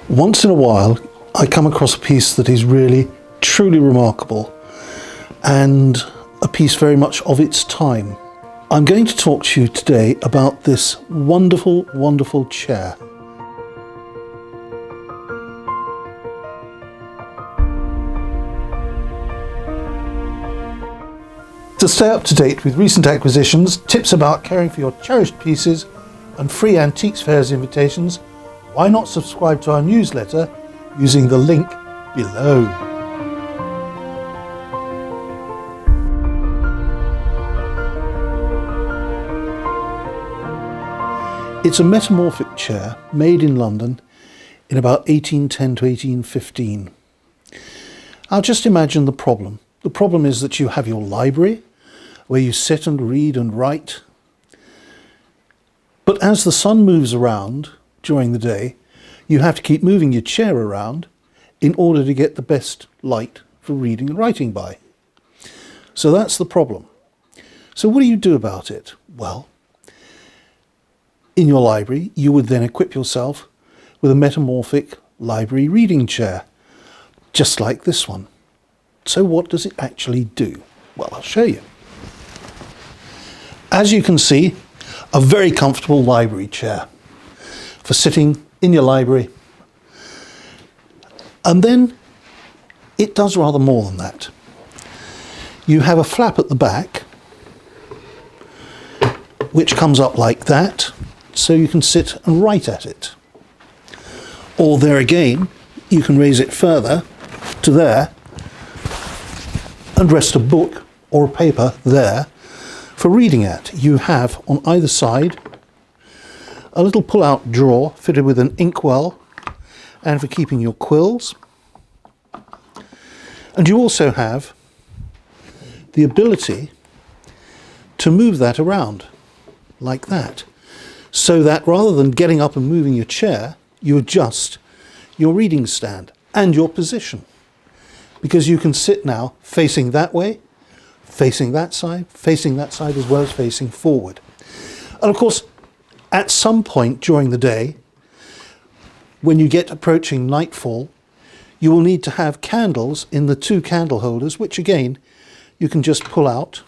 Once in a while, I come across a piece that is really, truly remarkable and a piece very much of its time. I'm going to talk to you today about this wonderful, wonderful chair. To stay up to date with recent acquisitions, tips about caring for your cherished pieces, and free antiques fairs invitations, why not subscribe to our newsletter using the link below. It's a metamorphic chair made in London in about 1810 to 1815. Now just imagine the problem. The problem is that you have your library where you sit and read and write. But as the sun moves around during the day, you have to keep moving your chair around in order to get the best light for reading and writing by. So that's the problem. So what do you do about it? Well, in your library, you would then equip yourself with a metamorphic library reading chair, just like this one. So what does it actually do? Well, I'll show you. As you can see, a very comfortable library chair for sitting in your library. And then it does rather more than that. You have a flap at the back, which comes up like that, so you can sit and write at it. Or there again, you can raise it further to there and rest a book or a paper there for reading at. You have on either side a little pull-out drawer fitted with an inkwell and for keeping your quills. And you also have the ability to move that around like that, so that rather than getting up and moving your chair, you adjust your reading stand and your position, because you can sit now facing that way, facing that side as well as facing forward. And of course, at some point during the day, when you get approaching nightfall, you will need to have candles in the two candle holders, which again, you can just pull out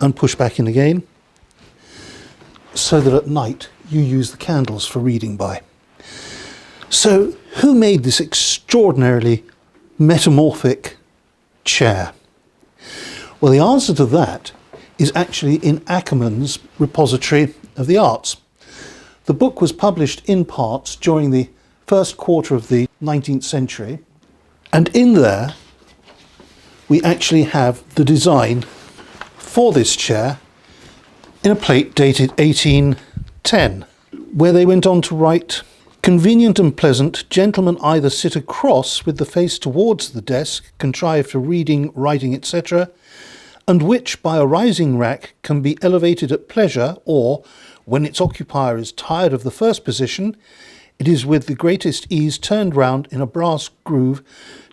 and push back in again, so that at night you use the candles for reading by. So who made this extraordinarily metamorphic chair? Well, the answer to that is actually in Ackermann's repository of the arts. The book was published in parts during the first quarter of the 19th century, and in there we actually have the design for this chair in a plate dated 1810, where they went on to write, "Convenient and pleasant, gentlemen either sit across with the face towards the desk, contrived for reading, writing, etc., and which by a rising rack can be elevated at pleasure, or, when its occupier is tired of the first position, it is with the greatest ease turned round in a brass groove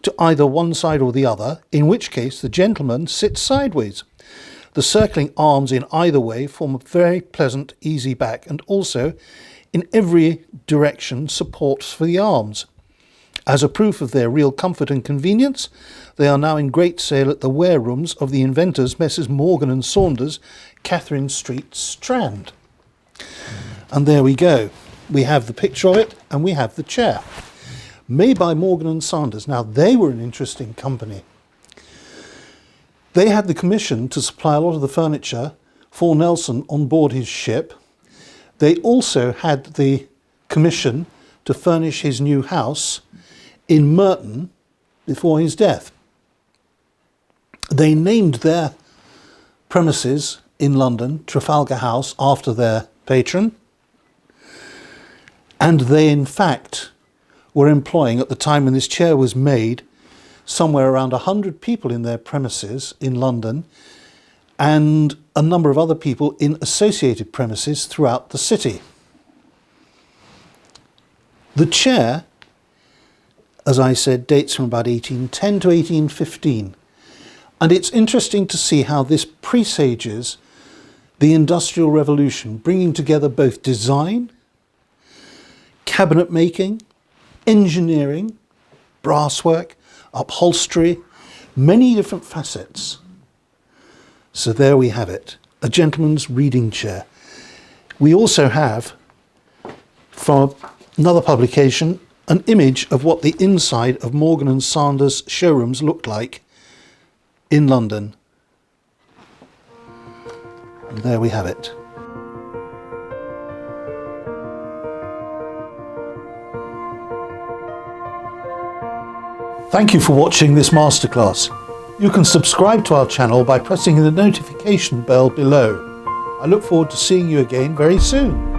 to either one side or the other, in which case the gentleman sits sideways. The circling arms in either way form a very pleasant, easy back, and also in every direction supports for the arms. As a proof of their real comfort and convenience, they are now in great sale at the warerooms of the inventors Messrs. Morgan and Saunders, Catherine Street, Strand." And there we go. We have the picture of it and we have the chair. Made by Morgan and Saunders. Now, they were an interesting company. They had the commission to supply a lot of the furniture for Nelson on board his ship. They also had the commission to furnish his new house in Merton before his death. They named their premises in London Trafalgar House after their patron, and they in fact were employing, at the time when this chair was made, somewhere around 100 people in their premises in London and a number of other people in associated premises throughout the city. The chair, as I said, dates from about 1810 to 1815. And it's interesting to see how this presages the Industrial Revolution, bringing together both design, cabinet making, engineering, brasswork, upholstery, many different facets. So there we have it, a gentleman's reading chair. We also have, from another publication, an image of what the inside of Morgan and Sanders showrooms looked like in London. And there we have it. Thank you for watching this masterclass. You can subscribe to our channel by pressing the notification bell below. I look forward to seeing you again very soon.